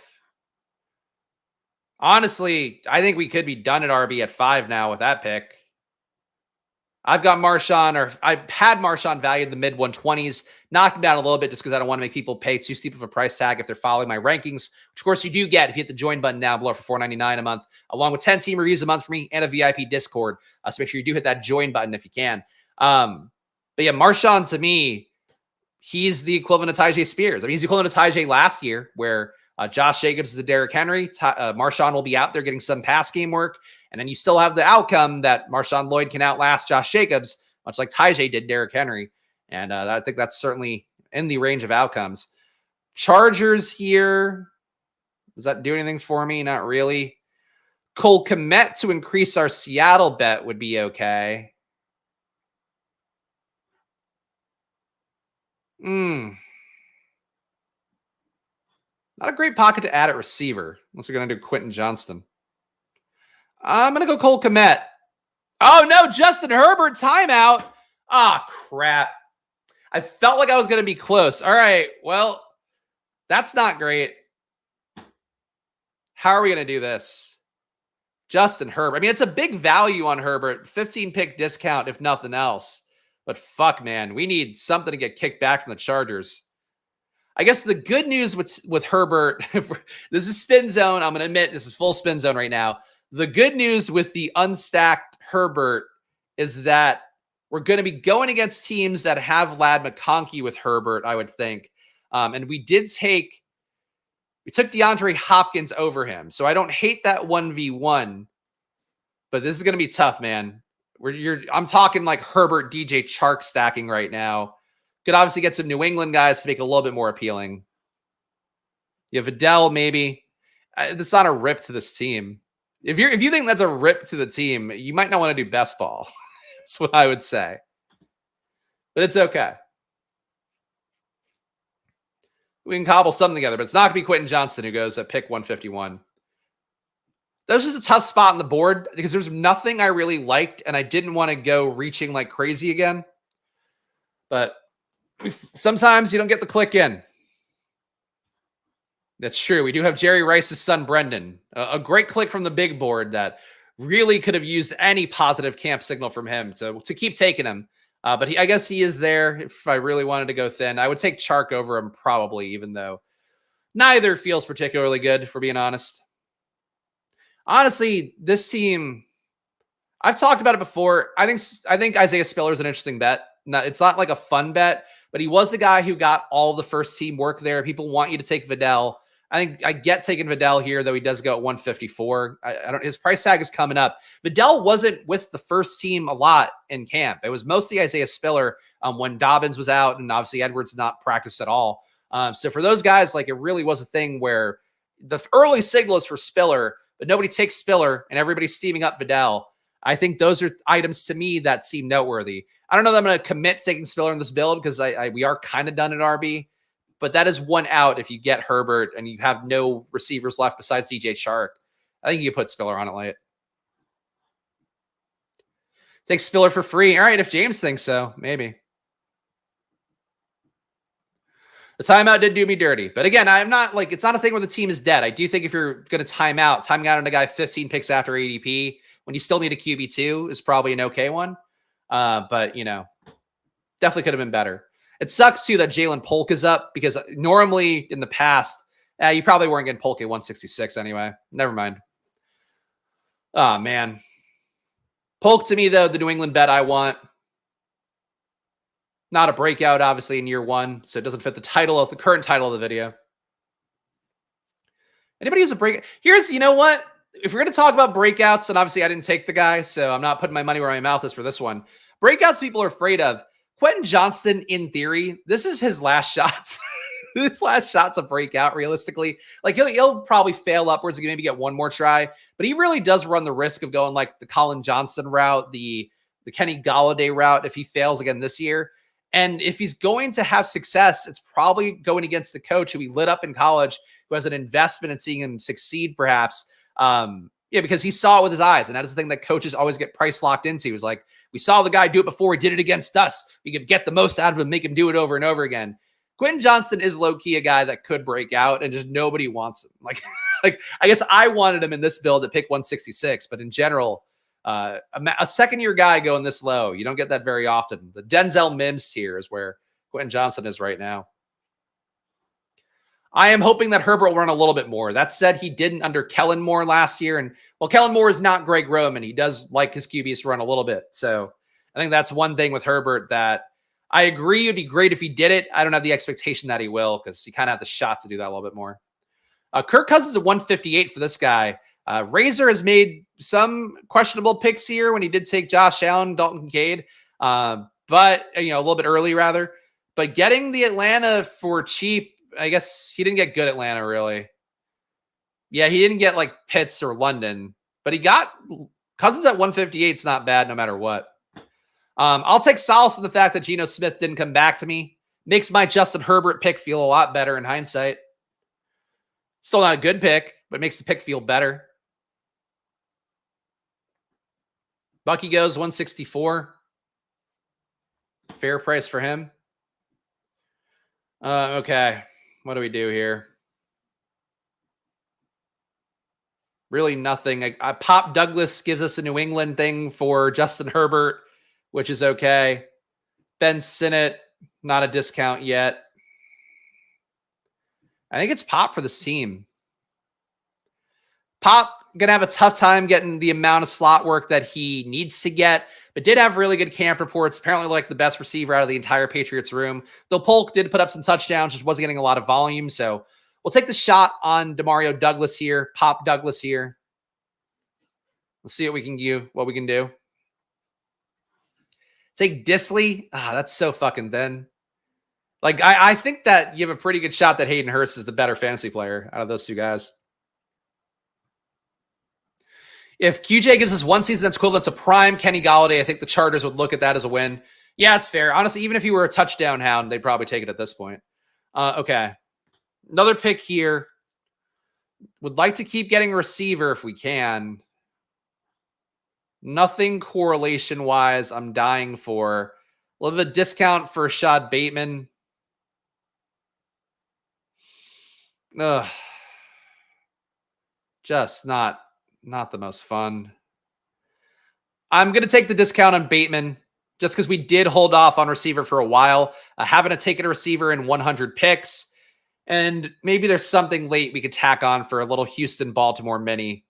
Honestly, I think we could be done at RB at 5 now with that pick. I've got Marshawn, or I've had Marshawn valued in the mid-120s, knocked him down a little bit just because I don't want to make people pay too steep of a price tag if they're following my rankings, which of course you do get if you hit the join button down below for $4.99 a month, along with 10 team reviews a month for me and a VIP Discord. So make sure you do hit that join button if you can. But yeah, Marshawn to me, he's the equivalent of Tyjae Spears. I mean, he's the equivalent of Tyjae last year where Josh Jacobs is the Derrick Henry. Marshawn will be out there getting some pass game work. And then you still have the outcome that Marshawn Lloyd can outlast Josh Jacobs, much like Tyjae did Derrick Henry. And I think that's certainly in the range of outcomes. Chargers here. Does that do anything for me? Not really. Cole Kmet to increase our Seattle bet would be okay. Not a great pocket to add at receiver, unless we're going to do Quentin Johnston. I'm going to go Cole Kmet. Oh, no, Justin Herbert timeout. Ah, crap. I felt like I was going to be close. All right, well, that's not great. How are we going to do this? Justin Herbert. I mean, it's a big value on Herbert. 15-pick discount, if nothing else. But fuck, man, we need something to get kicked back from the Chargers. I guess the good news with Herbert, this is spin zone. I'm going to admit this is full spin zone right now. The good news with the unstacked Herbert is that we're going to be going against teams that have Ladd McConkey with Herbert, I would think. And we took DeAndre Hopkins over him. So I don't hate that 1v1, but this is going to be tough, man. I'm talking like Herbert, DJ Chark stacking right now. Could obviously get some New England guys to make it a little bit more appealing. You have Vidal, maybe. That's not a rip to this team. If you think that's a rip to the team, you might not want to do best ball. That's what I would say. But it's okay. We can cobble something together, but it's not going to be Quentin Johnston who goes at pick 151. That was just a tough spot on the board because there's nothing I really liked, and I didn't want to go reaching like crazy again. But sometimes you don't get the click in. That's true. We do have Jerry Rice's son, Brendan. A great click from the big board that really could have used any positive camp signal from him to keep taking him. But I guess he is there if I really wanted to go thin. I would take Chark over him probably, even though neither feels particularly good, for being honest. Honestly, this team, I've talked about it before. I think Isaiah Spiller is an interesting bet. It's not like a fun bet, but he was the guy who got all the first team work there. People want you to take Vidal. I think I get taking Vidal here, though he does go at 154. His price tag is coming up. Vidal wasn't with the first team a lot in camp. It was mostly Isaiah Spiller when Dobbins was out, and obviously Edwards not practiced at all. So for those guys, like, it really was a thing where the early signal is for Spiller, but nobody takes Spiller, and everybody's steaming up Vidal. I think those are items to me that seem noteworthy. I don't know that I'm going to commit to taking Spiller in this build because we are kind of done at RB. But that is one out if you get Herbert and you have no receivers left besides DJ Chark. I think you can put Spiller on it late. Take Spiller for free. All right, if James thinks so, maybe. The timeout did do me dirty. But again, I'm not like, it's not a thing where the team is dead. I do think if you're going to timing out on a guy 15 picks after ADP, when you still need a QB2 is probably an okay one. But, definitely could have been better. It sucks, too, that Jalen Polk is up because normally in the past, you probably weren't getting Polk at 166 anyway. Never mind. Oh, man. Polk, to me, though, the New England bet I want. Not a breakout, obviously, in year one, so it doesn't fit the current title of the video. Anybody who's a breakout? You know what? If we're going to talk about breakouts, and obviously I didn't take the guy, so I'm not putting my money where my mouth is for this one. Breakouts people are afraid of. Quentin Johnston, in theory, this is his last shots. His last shot's a breakout, realistically. Like, he'll probably fail upwards and maybe get one more try, but he really does run the risk of going like the Colin Johnson route, the Kenny Golladay route if he fails again this year. And if he's going to have success, it's probably going against the coach who he lit up in college, who has an investment in seeing him succeed, perhaps. Because he saw it with his eyes. And that is the thing that coaches always get price locked into. Is like, we saw the guy do it before. He did it against us. We could get the most out of him, make him do it over and over again. Quentin Johnston is low-key a guy that could break out, and just nobody wants him. Like I guess I wanted him in this build at pick 166, but in general, a second-year guy going this low, you don't get that very often. The Denzel Mims tier is where Quentin Johnston is right now. I am hoping that Herbert will run a little bit more. That said, he didn't under Kellen Moore last year. And while Kellen Moore is not Greg Roman, he does like his QBs to run a little bit. So I think that's one thing with Herbert that I agree it'd be great if he did it. I don't have the expectation that he will because he kind of have the shot to do that a little bit more. Kirk Cousins at 158 for this guy. Razor has made some questionable picks here when he did take Josh Allen, Dalton Kincaid. But, a little bit early rather. But getting the Atlanta for cheap, I guess he didn't get good Atlanta really. Yeah, he didn't get like Pitts or London, but he got Cousins at 158. It's not bad no matter what. I'll take solace in the fact that Geno Smith didn't come back to me. Makes my Justin Herbert pick feel a lot better in hindsight. Still not a good pick, but makes the pick feel better. Bucky goes 164. Fair price for him. Okay. What do we do here? Really nothing. Pop Douglas gives us a New England thing for Justin Herbert, which is okay. Ben Sinnott, not a discount yet. I think it's Pop for this team. Pop going to have a tough time getting the amount of slot work that he needs to get, but did have really good camp reports. Apparently like the best receiver out of the entire Patriots room. Though Polk did put up some touchdowns, just wasn't getting a lot of volume. So we'll take the shot on Demario Douglas here, Pop Douglas here. We'll see what we can do. Take Disley. That's so fucking thin. Like, I think that you have a pretty good shot that Hayden Hurst is the better fantasy player out of those two guys. If QJ gives us one season that's equivalent to prime Kenny Golladay, I think the Chargers would look at that as a win. Yeah, it's fair. Honestly, even if he were a touchdown hound, they'd probably take it at this point. Okay. Another pick here. Would like to keep getting receiver if we can. Nothing correlation-wise I'm dying for. A little bit of discount for Rashad Bateman. Ugh. Just not the most fun. I'm going to take the discount on Bateman just because we did hold off on receiver for a while. Having to take a receiver in 100 picks. And maybe there's something late we could tack on for a little Houston-Baltimore mini.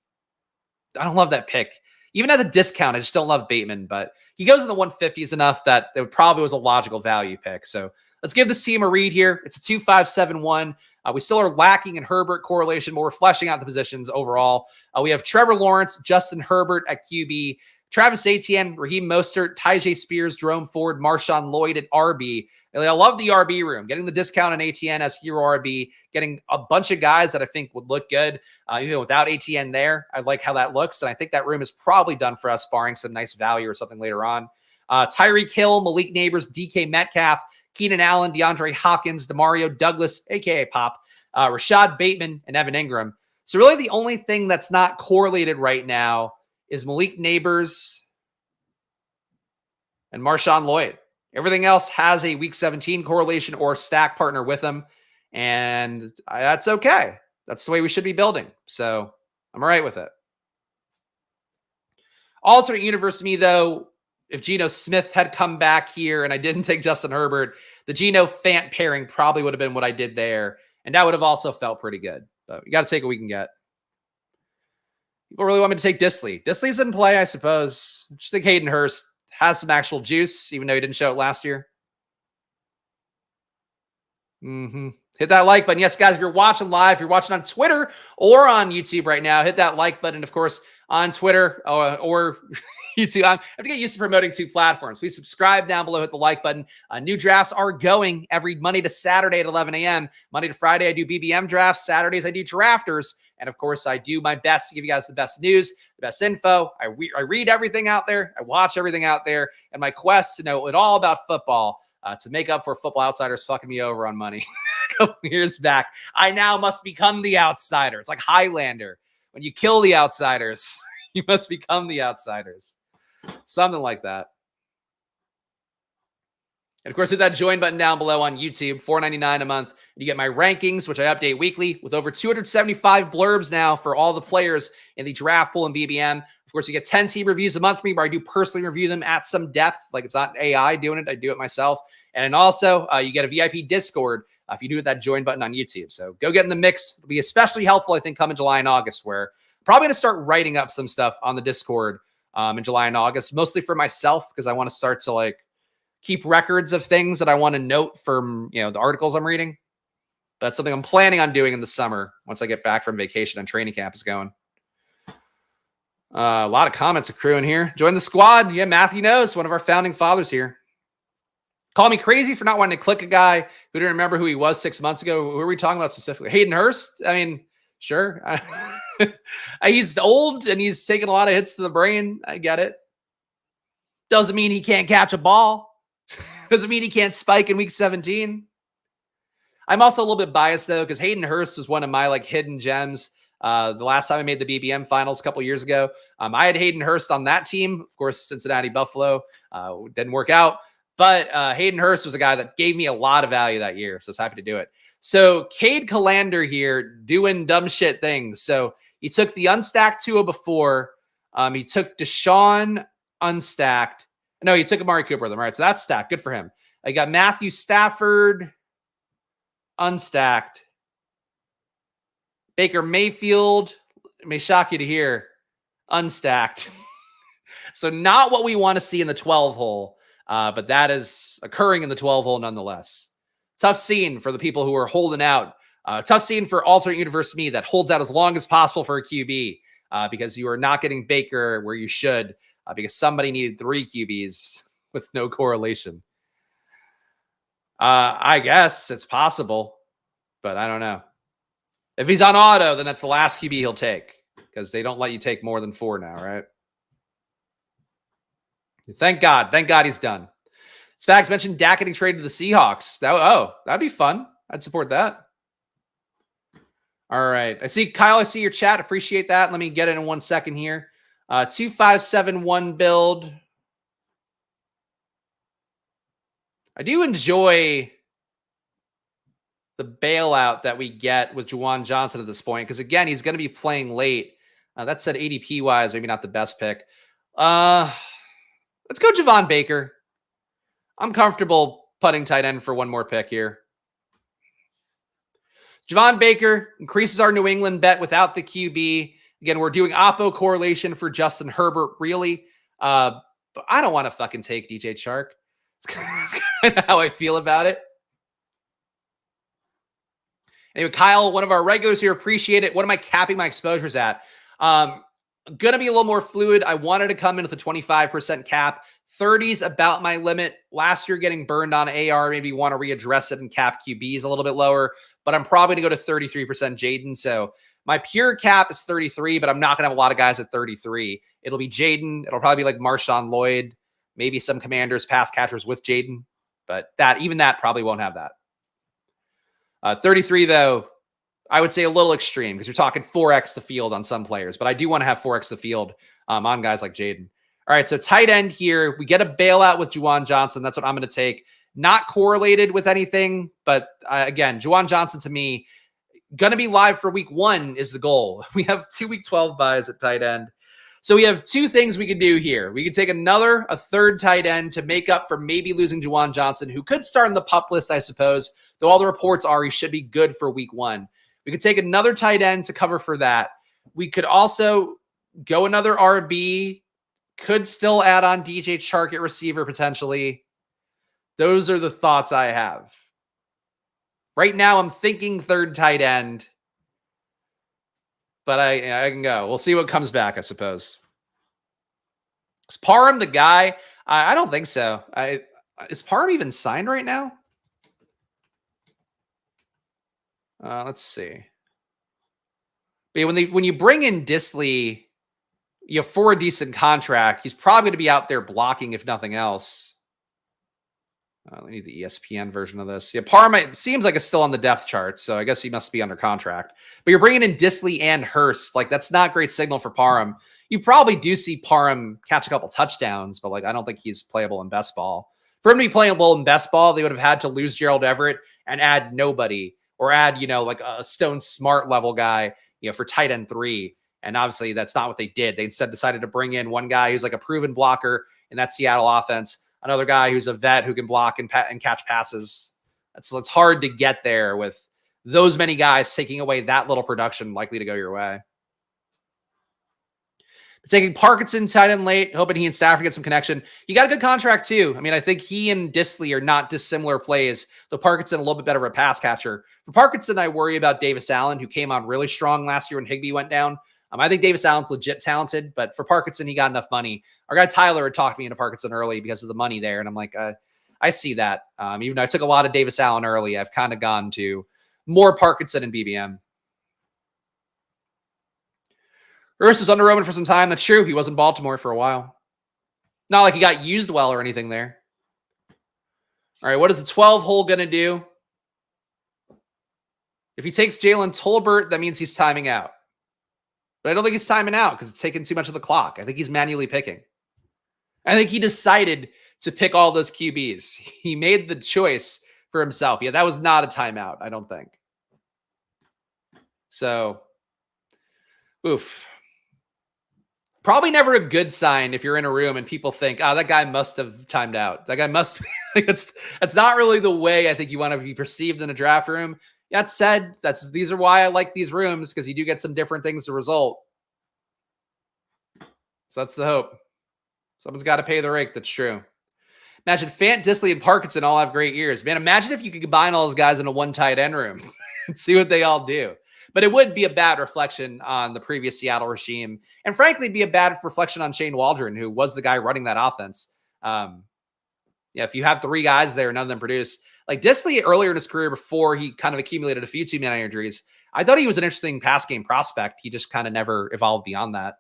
I don't love that pick. Even at the discount, I just don't love Bateman, but he goes in the 150s enough that it probably was a logical value pick. So let's give this team a read here. It's a 2-5-7-1. We still are lacking in Herbert correlation, but we're fleshing out the positions overall. We have Trevor Lawrence, Justin Herbert at QB, Travis Etienne, Raheem Mostert, Tyjae Spears, Jerome Ford, Marshawn Lloyd at RB. And I love the RB room, getting the discount on ATN as hero RB, getting a bunch of guys that I think would look good. Without ATN there, I like how that looks. And I think that room is probably done for us, barring some nice value or something later on. Tyreek Hill, Malik Neighbors, DK Metcalf, Keenan Allen, DeAndre Hopkins, Demario Douglas, a.k.a. Pop, Rashad Bateman, and Evan Ingram. So really the only thing that's not correlated right now is Malik Neighbors and Marshawn Lloyd. Everything else has a week 17 correlation or stack partner with them. And that's okay. That's the way we should be building. So I'm all right with it. Alternate universe to me, though, if Geno Smith had come back here and I didn't take Justin Herbert, the Geno Fant pairing probably would have been what I did there. And that would have also felt pretty good. But we got to take what we can get. People really want me to take Disley. Disley's in play, I suppose. I just think Hayden Hurst has some actual juice, even though he didn't show it last year. Hit that like button. Yes, guys, if you're watching live, if you're watching on Twitter or on YouTube right now, hit that like button. Of course, on Twitter or YouTube. I have to get used to promoting two platforms. Please subscribe down below, hit the like button. New drafts are going every Monday to Saturday at 11 a.m. Monday to Friday, I do BBM drafts. Saturdays, I do drafters. And of course, I do my best to give you guys the best news, the best info. I read everything out there. I watch everything out there. And my quest to know it all about football to make up for Football Outsiders fucking me over on money a couple years back. I now must become the outsider. It's like Highlander. When you kill the outsiders, you must become the outsiders. Something like that. And of course, hit that join button down below on YouTube, $4.99 a month. You get my rankings, which I update weekly with over 275 blurbs now for all the players in the draft pool and BBM. Of course, you get 10 team reviews a month from me, where I do personally review them at some depth. Like, it's not AI doing it. I do it myself. And also, you get a VIP Discord if you do hit that join button on YouTube. So go get in the mix. It'll be especially helpful, I think, come in July and August, where I'm probably going to start writing up some stuff on the Discord in July and August, mostly for myself, because I want to start to keep records of things that I want to note from, the articles I'm reading. That's something I'm planning on doing in the summer once I get back from vacation and training camp is going. A lot of comments accruing here. Join the squad. Yeah, Matthew knows, one of our founding fathers here. Call me crazy for not wanting to click a guy who didn't remember who he was 6 months ago. Who are we talking about specifically? Hayden Hurst? I mean, sure. He's old and he's taking a lot of hits to the brain. I get it. Doesn't mean he can't catch a ball. Doesn't mean he can't spike in week 17. I'm also a little bit biased, though, because Hayden Hurst was one of my hidden gems. The last time I made the BBM finals a couple years ago, I had Hayden Hurst on that team. Of course, Cincinnati Buffalo didn't work out. But Hayden Hurst was a guy that gave me a lot of value that year, so I was happy to do it. So Cade Callander here doing dumb shit things. So he took the unstacked Tua before. He took Deshaun unstacked. No, he took Amari Cooper with him. All right, so that's stacked. Good for him. I got Matthew Stafford unstacked. Baker Mayfield, it may shock you to hear, unstacked. So not what we want to see in the 12 hole, but that is occurring in the 12 hole nonetheless. Tough scene for the people who are holding out. Tough scene for alternate universe me that holds out as long as possible for a QB because you are not getting Baker where you should because somebody needed 3 QBs with no correlation. I guess it's possible, but I don't know. If he's on auto, then that's the last QB he'll take because they don't let you take more than 4 now, right? Thank God. Thank God he's done. Spags mentioned Dak getting traded to the Seahawks. That'd be fun. I'd support that. All right. I see, Kyle, I see your chat. Appreciate that. Let me get it in 1 second here. 2571 build. I do enjoy the bailout that we get with Juwan Johnson at this point, because again, he's going to be playing late. That said, ADP wise, maybe not the best pick. Let's go Javon Baker. I'm comfortable putting tight end for one more pick here. Javon Baker increases our New England bet without the QB. Again, we're doing oppo correlation for Justin Herbert, really. But I don't want to fucking take DJ Chark. It's kind of how I feel about it. Anyway, Kyle, one of our regulars here, appreciate it. What am I capping my exposures at? Going to be a little more fluid. I wanted to come in with a 25% cap. 30's about my limit. Last year getting burned on AR, maybe want to readdress it and cap QBs a little bit lower, but I'm probably going to go to 33% Jaden. So my pure cap is 33, but I'm not going to have a lot of guys at 33. It'll be Jaden. It'll probably be like Marshawn Lloyd, maybe some Commanders pass catchers with Jaden, but even that probably won't have that. 33, though, I would say a little extreme because you're talking 4x the field on some players, but I do want to have 4x the field on guys like Jaden. All right, so tight end here. We get a bailout with Juwan Johnson. That's what I'm going to take. Not correlated with anything, but again, Juwan Johnson to me, going to be live for week 1 is the goal. We have 2 week 12 buys at tight end. So we have 2 things we can do here. We can take a third tight end to make up for maybe losing Juwan Johnson, who could start in the PUP list, I suppose, though all the reports are he should be good for week 1. We could take another tight end to cover for that. We could also go another RB, could still add on DJ Chark at receiver potentially. Those are the thoughts I have. Right now, I'm thinking third tight end, but I can go. We'll see what comes back, I suppose. Is Parham the guy? I don't think so. Is Parham even signed right now? Let's see. But when you bring in Disley, for a decent contract, he's probably going to be out there blocking if nothing else. I need the ESPN version of this. Yeah, Parham seems like it's still on the depth chart, so I guess he must be under contract. But you're bringing in Disley and Hurst. That's not great signal for Parham. You probably do see Parham catch a couple touchdowns, but I don't think he's playable in best ball. For him to be playable in best ball, they would have had to lose Gerald Everett and add nobody, or add, a Stone Smart level guy, for tight end 3. And obviously that's not what they did. They instead decided to bring in one guy who's like a proven blocker in that Seattle offense, another guy who's a vet who can block and catch passes. It's hard to get there with those many guys taking away that little production likely to go your way. Taking Parkinson tight end late, hoping he and Stafford get some connection. You got a good contract too. I mean, I think he and Disley are not dissimilar plays, though Parkinson a little bit better of a pass catcher. For Parkinson, I worry about Davis Allen, who came on really strong last year when Higbee went down. I think Davis Allen's legit talented, but for Parkinson, he got enough money. Our guy Tyler had talked me into Parkinson early because of the money there. And I'm like, I see that. Even though I took a lot of Davis Allen early, I've kind of gone to more Parkinson and BBM. Hurst was under Roman for some time. That's true. He was in Baltimore for a while. Not like he got used well or anything there. All right, what is the 12 hole going to do? If he takes Jalen Tolbert, that means he's timing out. But I don't think he's timing out because it's taking too much of the clock. I think he's manually picking. I think he decided to pick all those QBs. He made the choice for himself. Yeah, that was not a timeout, I don't think. So, oof. Probably never a good sign if you're in a room and people think, oh, that guy must have timed out. That guy must be. That's not really the way I think you want to be perceived in a draft room. That said, these are why I like these rooms, because you do get some different things to result. So that's the hope. Someone's got to pay the rake. That's true. Imagine Fant, Disley, and Parkinson all have great years. Man, imagine if you could combine all those guys in a one tight end room and see what they all do. But it would be a bad reflection on the previous Seattle regime. And frankly, be a bad reflection on Shane Waldron, who was the guy running that offense. If you have three guys there, none of them produce. Like Disley earlier in his career, before he kind of accumulated a few two-man injuries, I thought he was an interesting pass game prospect. He just kind of never evolved beyond that.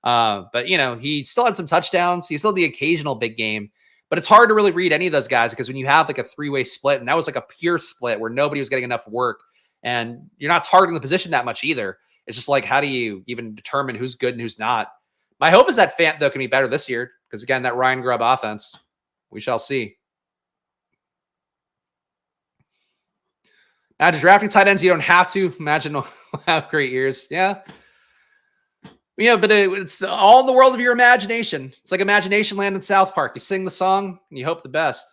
But, he still had some touchdowns. He still had the occasional big game. But it's hard to really read any of those guys because when you have like a three-way split, and that was like a pure split where nobody was getting enough work, and you're not targeting the position that much either. It's just like, how do you even determine who's good and who's not? My hope is that Fant, though, can be better this year because, again, that Ryan Grubb offense, we shall see. Imagine drafting tight ends. You don't have to. Imagine we'll have great years. Yeah. But it's all in the world of your imagination. It's like Imagination Land in South Park. You sing the song and you hope the best.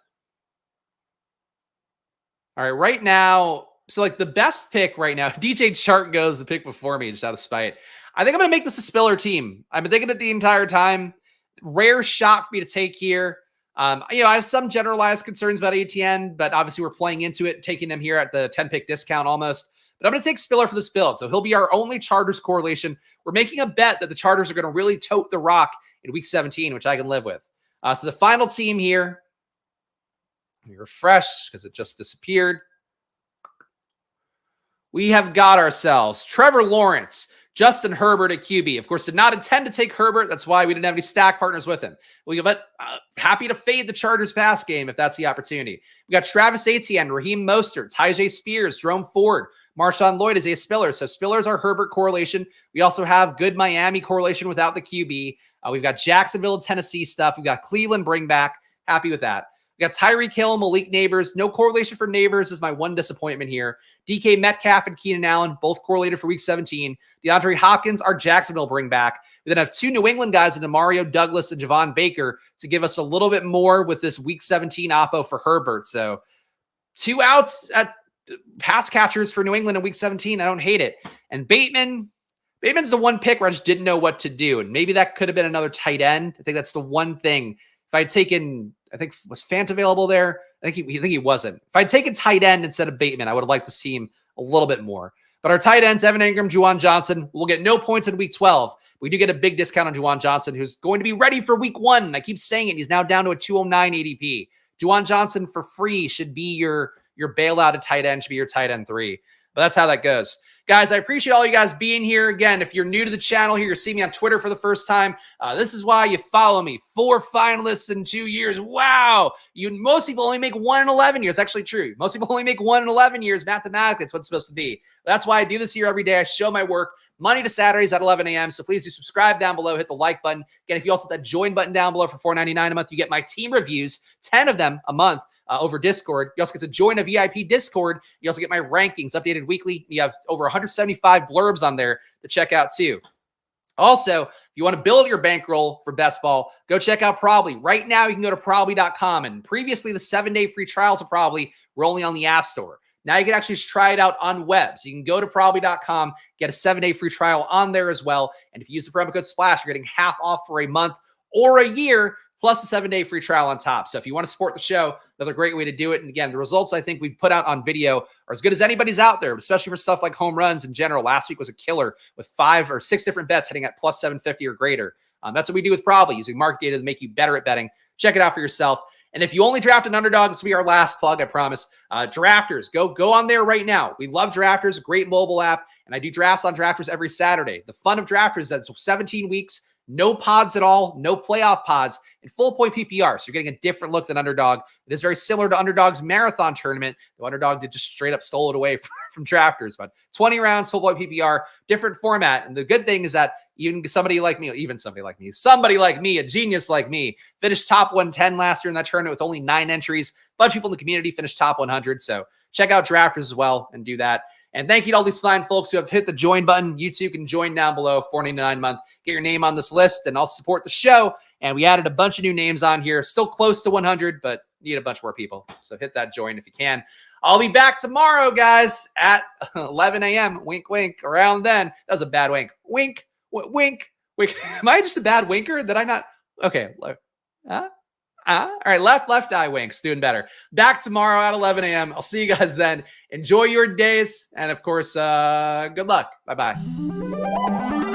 All right, right now, so like the best pick right now, DJ Chark goes the pick before me just out of spite. I think I'm going to make this a Spiller team. I've been thinking it the entire time. Rare shot for me to take here. I have some generalized concerns about ATN, but obviously we're playing into it, taking him here at the 10-pick discount almost. But I'm going to take Spiller for this build. So he'll be our only Chargers correlation. We're making a bet that the Chargers are going to really tote the rock in Week 17, which I can live with. So the final team here, let me refresh because it just disappeared. We have got ourselves Trevor Lawrence, Justin Herbert at QB. Of course, did not intend to take Herbert. That's why we didn't have any stack partners with him. But happy to fade the Chargers pass game if that's the opportunity. We got Travis Etienne, Raheem Mostert, Tyjae Spears, Jerome Ford, Marshawn Lloyd, Isaiah Spiller. So Spiller's our Herbert correlation. We also have good Miami correlation without the QB. We've got Jacksonville and Tennessee stuff. We've got Cleveland bring back. Happy with that. We got Tyreek Hill, Malik Neighbors. No correlation for Neighbors is my one disappointment here. DK Metcalf and Keenan Allen, both correlated for Week 17. DeAndre Hopkins, our Jacksonville bring back. We then have two New England guys in Mario Douglas and Javon Baker to give us a little bit more with this Week 17 oppo for Herbert. So 2 outs at pass catchers for New England in Week 17. I don't hate it. And Bateman's the one pick where I just didn't know what to do. And maybe that could have been another tight end. I think that's the one thing. If I had taken, I think, was Fant available there? I think he wasn't. If I'd taken tight end instead of Bateman, I would have liked to see him a little bit more. But our tight ends, Evan Ingram, Juwan Johnson, will get no points in Week 12. We do get a big discount on Juwan Johnson, who's going to be ready for Week 1. I keep saying it. He's now down to a 209 ADP. Juwan Johnson for free should be your bailout at tight end, should be your tight end 3. But that's how that goes. Guys, I appreciate all you guys being here. Again, if you're new to the channel here, you're seeing me on Twitter for the first time, this is why you follow me. 4 finalists in 2 years. Wow. Most people only make 1 in 11 years. It's actually true. Most people only make 1 in 11 years. Mathematically, that's what it's supposed to be. That's why I do this here every day. I show my work Monday to Saturdays at 11 a.m. So please do subscribe down below. Hit the like button. Again, if you also hit that join button down below for $4.99 a month, you get my team reviews, 10 of them a month. Over Discord. You also get to join a VIP Discord. You also get my rankings updated weekly. You have over 175 blurbs on there to check out too. Also, if you want to build your bankroll for best ball, go check out Probably. Right now, you can go to probably.com. And previously, the 7-day free trials of Probably were only on the App Store. Now you can actually just try it out on web. So you can go to probably.com, get a 7-day free trial on there as well. And if you use the promo code SPLASH, you're getting half off for a month or a year plus a 7-day free trial on top. So if you want to support the show, another great way to do it. And again, the results I think we put out on video are as good as anybody's out there, especially for stuff like home runs in general. Last week was a killer with 5 or 6 different bets hitting at plus 750 or greater. That's what we do with Probably, using market data to make you better at betting. Check it out for yourself. And if you only draft an Underdog, this will be our last plug, I promise. Drafters, go on there right now. We love Drafters, great mobile app, and I do drafts on Drafters every Saturday. The fun of Drafters is that it's 17 weeks, no pods at all, no playoff pods, and full point PPR. So you're getting a different look than Underdog. It is very similar to Underdog's marathon tournament. The Underdog did just straight up stole it away from Drafters, but 20 rounds, full point PPR, different format. And the good thing is that somebody like me, a genius like me, finished top 110 last year in that tournament with only 9 entries. A bunch of people in the community finished top 100. So check out Drafters as well and do that. And thank you to all these fine folks who have hit the join button. You too can join down below, $4.99 a month. Get your name on this list, and I'll support the show. And we added a bunch of new names on here. Still close to 100, but need a bunch more people. So hit that join if you can. I'll be back tomorrow, guys, at 11 a.m. Wink, wink. Around then. That was a bad wink. Wink, wink, wink. Am I just a bad winker? Did I not? Okay. All right, left eye winks, doing better. Back tomorrow at 11 a.m. I'll see you guys then. Enjoy your days. And of course, good luck. Bye-bye.